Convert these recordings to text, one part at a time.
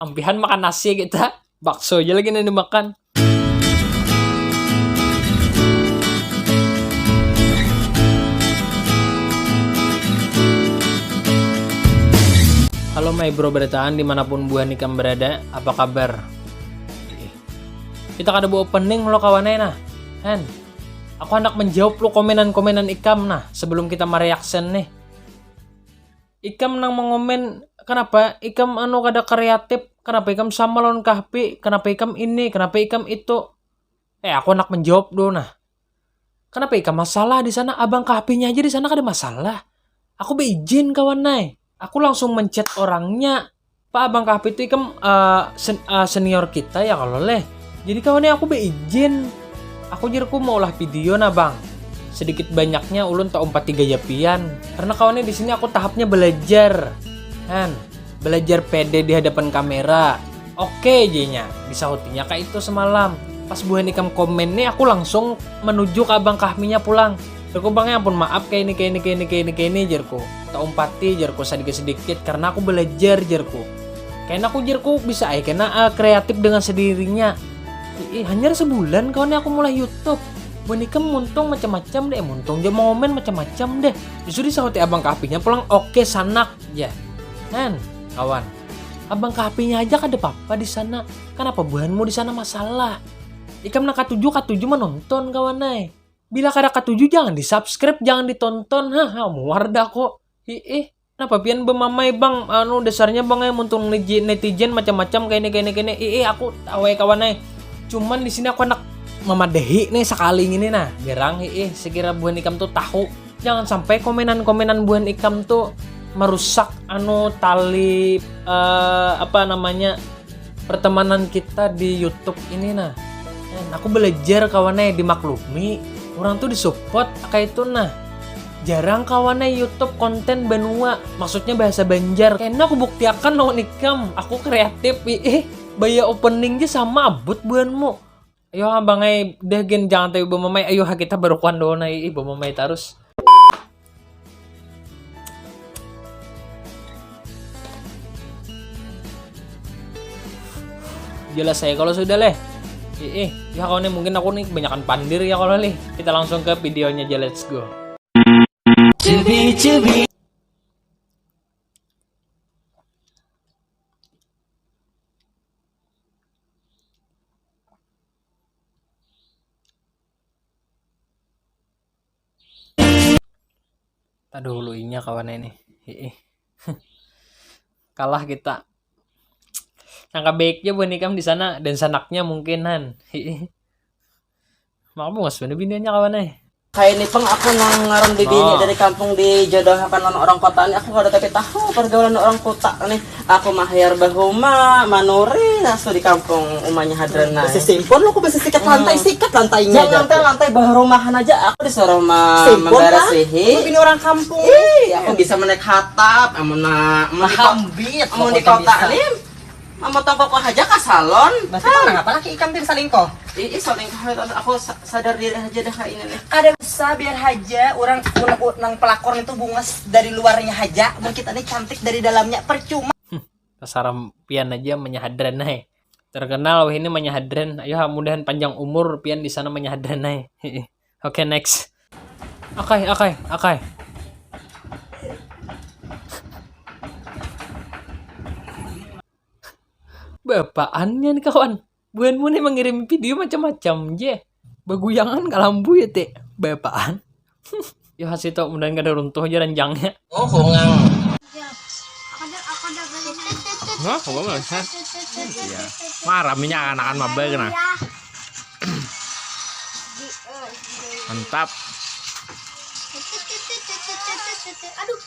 Ampihan makan nasi kita. Bakso aja lagi nih dimakan. Halo my bro berataan dimanapun buah nikam berada, apa kabar? Kita kada buat opening lo kawannya nah. Kan? Aku hendak menjawab lo komenan-komenan ikam nah sebelum kita mereaction nih. Ikam nang mengomen kenapa ikam kada kreatif, kenapa ikam sama lawan kahpi, kenapa ikam ini, kenapa ikam itu. Aku hendak menjawab do nah. Kenapa ikam masalah di sana? Abang kahpinya aja di sana kada masalah. Aku beizin kawan nai. Aku langsung mencet orangnya. Pak Abang Kahpi itu ikam senior kita ya kalau leh. Jadi kawannya aku beizin. Aku jerku mau ulah video nah bang. Sedikit banyaknya ulun tak 3 japian. Karena kawannya di sini aku tahapnya belajar. Kan, belajar pede di hadapan kamera. Oke jenya, disahutinya kayak itu semalam. Pas buah nikam komen nih aku langsung menuju ke Abang Kahminya pulang. Jerku bang ya ampun maaf kayak ini jerku. Tak umpati jerku sedikit karena aku belajar jerku. Karena aku jerku bisa karena kreatif dengan sendirinya. Hanya sebulan kawannya aku mulai YouTube. Bonika muntung macam-macam deh, muntung dia mau komen macam-macam deh. Justru disahut Abang Kahpinya pulang oke sanak ya. Kan kawan. Abang Kahpinya aja kada apa-apa di sana. Kenapa buhanmu di sana masalah? Ikam nak K7 menonton kawanai. Bila kada K7 jangan di-subscribe, jangan ditonton. Muar dah kok. Kenapa pian bemamai bang? Dasarnya bang muntung netizen macam-macam kayak ini. Aku tahu kawanai. Cuman di sini aku anak memadahi nih sekali ini nah. Gerang sekira buan ikam tuh tahu. Jangan sampai komenan-komenan buan ikam tuh merusak tali pertemanan kita di YouTube ini nah. Aku belajar kawannya dimaklumi. Orang tuh disupport kayak itu nah. Jarang kawannya YouTube konten Banua, maksudnya bahasa Banjar. Karena aku buktiakan lawan ikam, aku kreatif. Baya opening aja sama abut buanmu. Ayo abang deh gen jangan tahu mamai. Ayo kita barukan doang mamai terus. Jelas saya kalau sudah leh. Ya kalau nih mungkin aku nih kebanyakan pandir ya kalau nih. Kita langsung ke videonya aja, let's go. Cubi. Aduh luinya kawan ini. Kalah kita. Angka baiknya buat nikam di sana dan sanaknya mungkinan. Makanya mas bener biniannya kawan Kayak nih peng aku ngarang di bini dari kampung dijodohkan orang kota ini aku kada tapi tahu pergaulan orang kota nih. Aku mahir bahuma manuri nasu di kampung umahnya hadrana. Sesimpon lo aku bisa sikat lantainya. Jangan lantai bah rumahan aja aku disuruh memberesihi. Ini orang kampung. Aku bisa menaik hatap, amun Mahambit. amun di kota nih. Amotong kok aja ke salon. Masih apa lagi ikan tim salingko? Saling aku sadar diri aja dah kayak ini nih. Kada usah biar haja orang nang pelakor itu bungas dari luarnya haja, mungkin kita ini cantik dari dalamnya percuma. Saram pian aja menyahadran terkenal ini menyahadran. Ayo mudahan panjang umur pian di sana menyahadran Oke, next. Akai. Bapaannya nih kawan. Buanmu nih mengirim video macam-macam je. Baguyangan kalambu ya teh. Bapaan. Ya hasil tau mudahan kada runtuh aja ranjangnya. Oh, hongang. Nah, kok nggak sih? Iya. Marah minyak anak-anak mabel kena. Mantap. Aduh,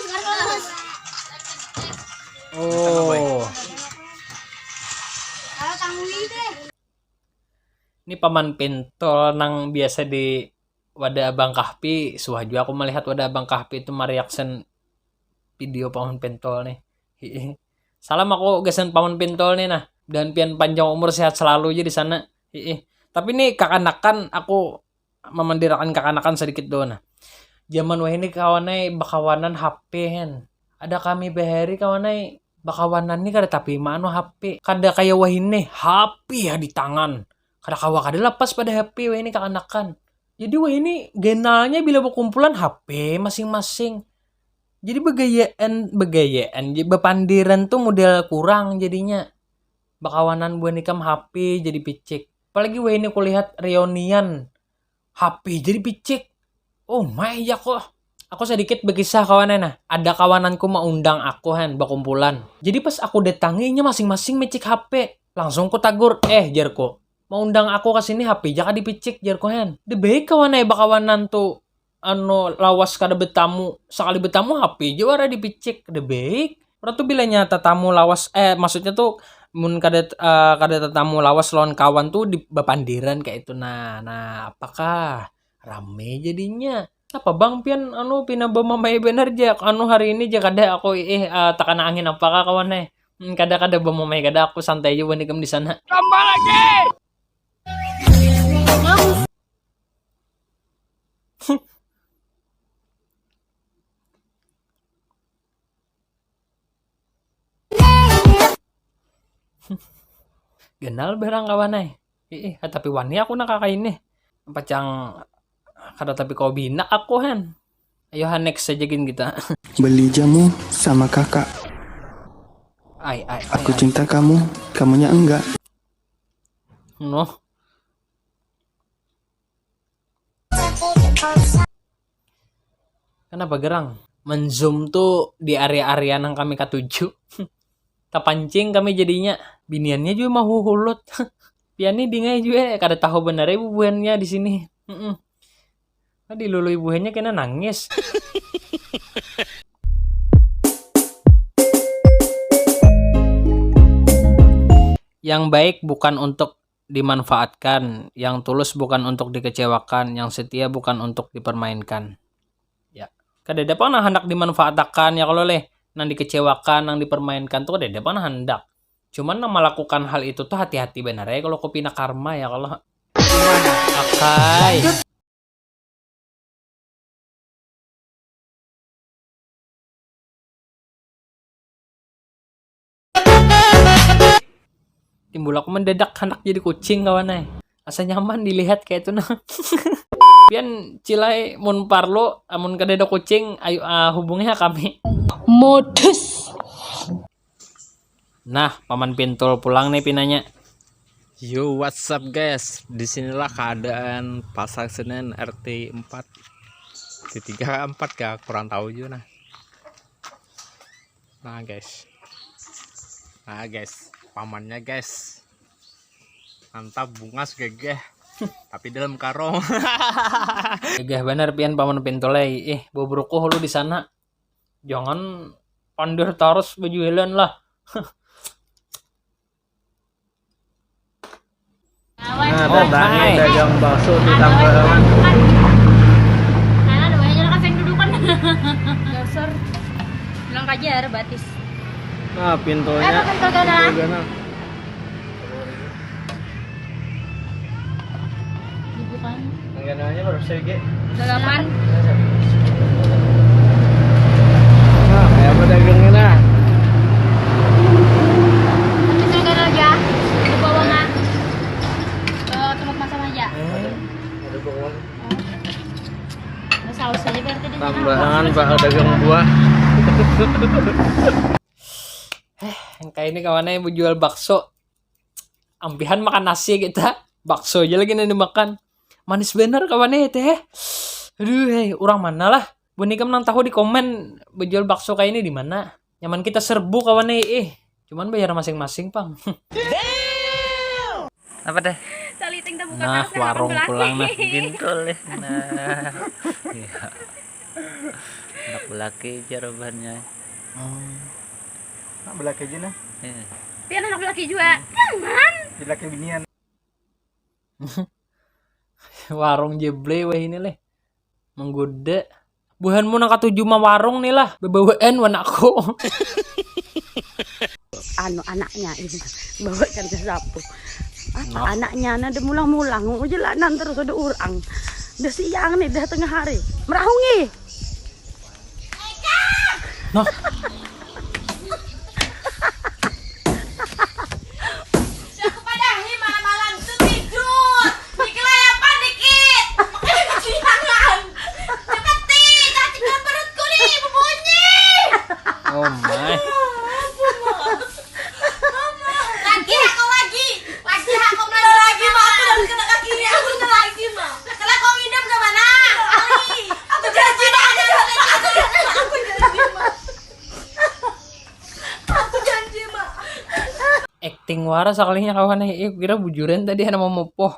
sekarang. Oh. Ini paman pentol nang biasa di wadah Abang Kahpi. Suah juga aku melihat wadah Abang Kahpi itu mereaction video paman pentol nih. Salam aku gasan paman pentol nih nah. Dan pian panjang umur sehat selalu aja di sana. Tapi nih kakanakan aku memandirakan kakanakan sedikit doang nah. Zaman wah ini kawanai bakawanan HP hen. Ada kami behari kawanai bakawanan nih kada tapi mano HP. Kada kaya wahine HP ya di tangan. Kada kawa kada lepas pada HP wahine kakanakan. Jadi wahine genalnya bila berkumpulan HP masing-masing. Jadi begayaan bepandiran tuh model kurang jadinya. Bakawanan buan ikam HP jadi picik. Apalagi wahine kulihat reunian HP jadi picik. Oh my ya kok. Aku sedikit berkisah kawanan nah. Ada kawananku mau undang aku bakumpulan. Jadi pas aku datanginya masing-masing mecik HP. Langsung ku tagur, jarko. Mau undang aku ke sini HP jaka dipicik jarko The baik kawanay bakawanan tuh lawas kada betamu. Sekali betamu HP juara dipicik. The baik. Berarti bila nyata tamu lawas maksudnya tuh mun kada tetamu lawas lawan kawan tuh di bapandiran kayak itu. Nah, apakah rame jadinya? Apa bang pian pinabamamay bener jak hari ini jak kada aku takana angin apakah kawan kada bamamay kada aku santai aja wanikam di sana. Tambah lagi. Genal berang kawan tapi wani aku nakakain nih. Pacang kada tapi kau bina aku Ayo next saja kita. Beli jamu sama kakak. Aku cinta kamu, kamunya enggak. No. Kenapa gerang? Men-zoom tuh di area-area yang kami katuju. Tapancing kami jadinya. Biniannya juga mau hulut. Piani dingai juga kada tahu bener ibu buannya di sini. Tadi lulu ibunya kena nangis. Yang baik bukan untuk dimanfaatkan, yang tulus bukan untuk dikecewakan, yang setia bukan untuk dipermainkan. Ya, kada dapat hendak dimanfaatkan ya kalau nang dikecewakan, nang dipermainkan tuh kada dapat hendak. Cuman nang melakukan hal itu tuh hati-hati benar ya kalau kopina karma ya kalau. Akai. Timbul aku mendadak hendak jadi kucing kawan asa nyaman dilihat kayak itu nah. Pian cilai mun parlo amun kada ada kucing ayo hubungnya kami. Modus. Nah, Paman Pintul pulang nih pinanya. Yo, what's up guys? Disinilah keadaan Pasar Senen RT 4 di 34 gak kurang tahu juga nah. Nah guys, pamannya guys. Mantap bungas gegeh. Tapi dalam karung. Gegeh bener pian Paman Pintul bobrokoh lu di sana. Jangan pandir terus bejualan lah. Datangnya dagang bakso ditambah karena doanya jalan kafe dudukan. Dasar bilang kajar batis. nah pintunya Pintu gana. Dibukan. gananya baru segi 8. nah kayak apa dagangnya nah Pintu gana aja. Di bawah mah. Tempat masak aja. ada bawang Saus aja berarti di sana. tambahan bakal dagang buah. Yang kayak ini kawannya mau jual bakso. Ampihan makan nasi kita. Bakso aja lagi nanti makan. Manis bener kawannya teh. Aduh, orang mana lah. Bunikam nang tahu di komen berjual bakso kayak ini di mana. Nyaman kita serbu kawannya Cuman bayar masing-masing, Pang. Apa deh? Saliting tak buka Nah, terus, warung kenapa pulang nah. belaki? Gintul nah iya anak belaki jawabannya Nak belaki aja nah. Pian anak laki juga. Jangan. Belaki binian. Warung jeble weh ini leh. Menggoda. Buhanmu nang katuju mah warung nih lah. Bebawaan wanakku. Anaknya ini bawa kan ke sapu. Anaknya ada mulang-mulang mau jalanan terus ada orang. Udah siang nih, udah tengah hari. Merahungi. Nah. acting waras sekalinya kawan kira bujuran tadi ada mau mopoh.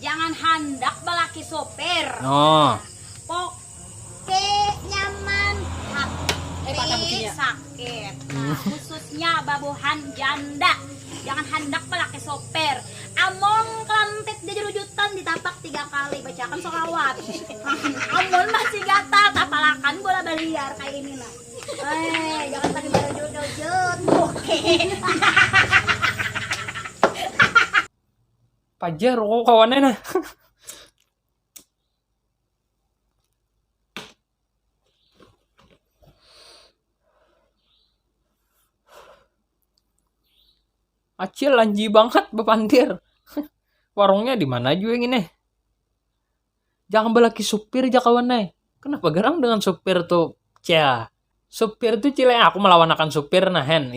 Jangan handak balaki sopir. Oh. Poke nyaman hati sakit. Nah, khususnya babuhan janda. Jangan handak balaki sopir. Among kelantit di jerujutan ditapak 3 kali bacakan sholawat. Amon masih gatal tapalakan bola baliar kayak ini nah. Jangan tadi baru jujut. Oke. Pajar kok kawannya nah. Acil lanji banget bepandir. Warungnya di mana juga ini? Jangan belaki supir aja kawannya. Kenapa gerang dengan supir tuh? Cia. Supir tuh cile aku melawan akan supir nah hen.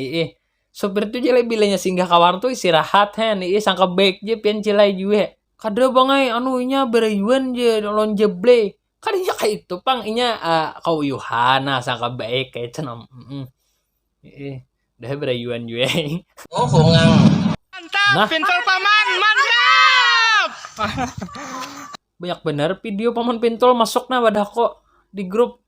Supir tuh cile bilanya singgah kawan tuh istirahat hen. Sangka baik je pian cile juga. Kada bangai anunya berayuan je lon jeble. Kadinya kayak itu pang inya kau Yohana sangka baik kayak cenam. Dah berayuan juga. Oh, hongang. Nah, Pintol paman, mantap. banyak bener video paman pintol masuk nah wadah kok di grup.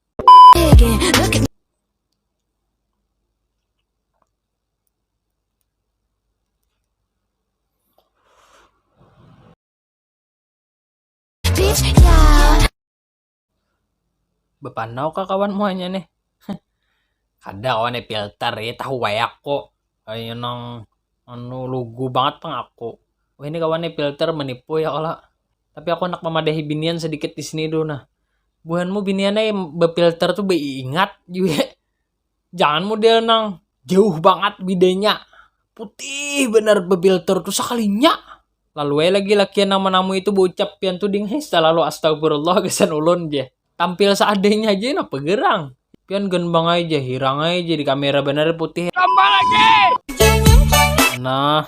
Bepanau kah kawan muanya nih? Kada kawan filter ya tahu wayak kok. Ayo nang anu lugu banget pang aku. Wah ini kawan filter menipu ya kalau. Tapi aku nak memadahi binian sedikit di sini dulu nah. Buhanmu biniannya befilter tuh ingat juga. Jangan model nang jauh banget bidenya. Putih bener befilter tuh sekalinya. Lalu lagi lakian nama-namu itu bocap pian tuh ding lalu astagfirullah kesan ulun je. Tampil seadanya aja apa gerang. Pian genbang aja, hirang aja di kamera bener putih. Tambah lagi. Nah.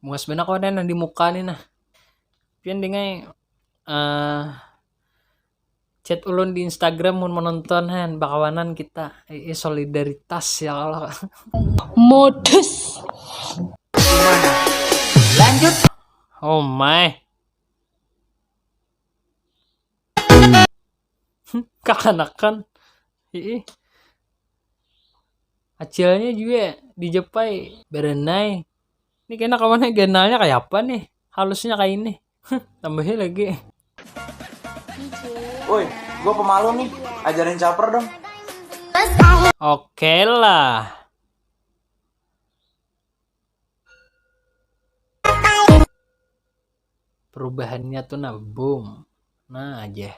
Muas benak kau ada di muka nih nah. Pian dengai chat ulun di Instagram mun menonton han bakawanan kita solidaritas ya kalau. Modus. Lanjut. Oh my. Kakanakan. Acilnya juga dijepai berenai. Ini kayaknya kawannya genalnya kayak apa nih? Halusnya kayak ini. Tambahnya lagi. Woi, gue pemalu nih. Ajarin caper dong. Oke lah. Perubahannya tuh nah boom. Nah aja.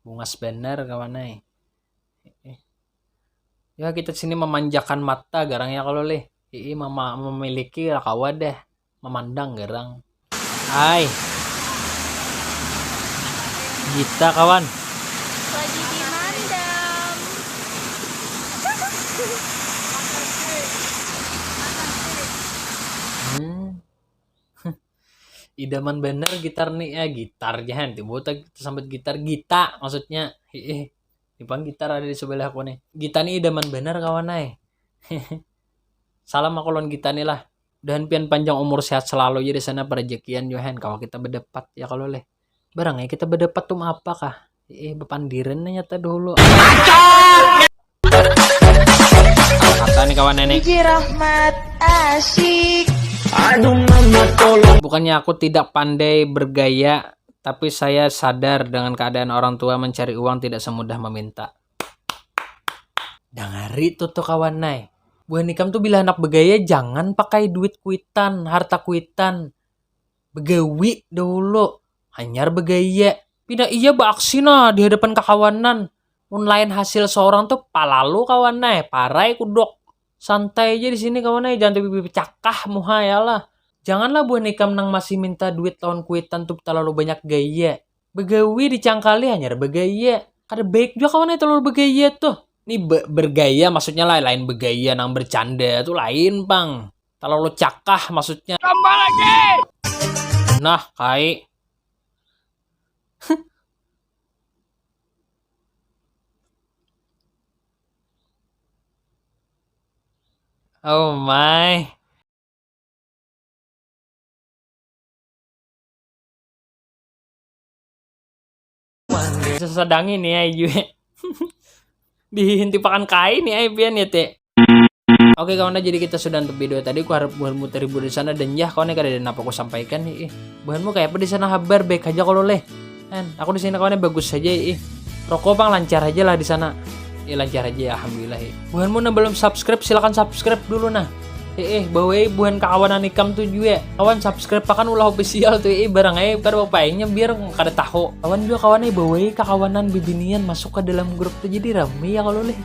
Bungas bener kawannya. Ya kita sini memanjakan mata garangnya kalau leh. Mama memiliki kawa deh. Memandang garang. Hai. Gita kawan. Lagi dimandang. Idaman bener gitar nih ya gitar jangan tiba-tiba sampai gitar gita maksudnya dipang gitar ada di sebelah aku nih gita nih idaman bener kawan nih. Salam aku lon gita nih lah dan pian panjang umur sehat selalu ya di sana perejekian Johan kalau kita berdepat ya kalau leh barangnya kita berdepat tuh apa kah bepandiran nyata dulu kata nih kawan nenek Rahmat asyik. Aduh mama tolong. bukannya aku tidak pandai bergaya, tapi saya sadar dengan keadaan orang tua mencari uang tidak semudah meminta. Dangari tuh kawan nai. Buah nikam tuh bila anak bergaya jangan pakai duit kuitan, harta kuitan. Begawi dulu, hanyar bergaya. Pindah iya baaksi nah di hadapan kakawanan. Lain hasil seorang tuh palalu kawan nai, parai kudok. Santai aja di sini kawan jangan tapi cakah muhaya lah. Janganlah buah nikam nang masih minta duit lawan kuitan tuh terlalu banyak gaya. Begawi dicangkali hanya bergaya. Kada baik juga kawan terlalu bergaya tuh. Ini bergaya maksudnya lain bergaya nang bercanda tuh lain bang. Terlalu cakah maksudnya. Tambah lagi. Nah kai. Oh my. Sedang ini ayu. Dihentipakan kain nih pian ya teh. Oke kawan, jadi kita sudah untuk video tadi. Ku harap buhanmu terhibur di sana dan ya kawan kada ada apa aku sampaikan nih. Buhanmu kayak apa di sana kabar baik aja kalau leh. Kan aku di sini kawannya bagus saja Rokok bang lancar aja lah di sana. Lancar aja alhamdulillah. Buhanmu nah belum subscribe silakan subscribe dulu nah. Bawa buhan kawanan ikam tuh juga. Kawan subscribe pakan ulah official tuh barang pada bapaknya biar kada tahu. Kawan juga kawannya bawa kawanan bibinian masuk ke dalam grup tuh jadi rame ya kalau leh.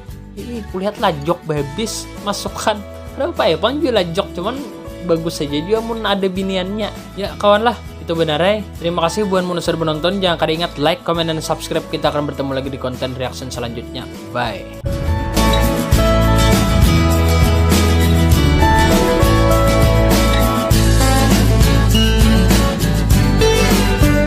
Kulihat lajok habis masukkan. Kenapa ya bang juga lajok cuman bagus saja juga mun ada biniannya. Ya kawan lah itu benar Terima kasih buhan mun sudah menonton. Jangan kada ingat like, comment dan subscribe. Kita akan bertemu lagi di konten reaction selanjutnya. Bye.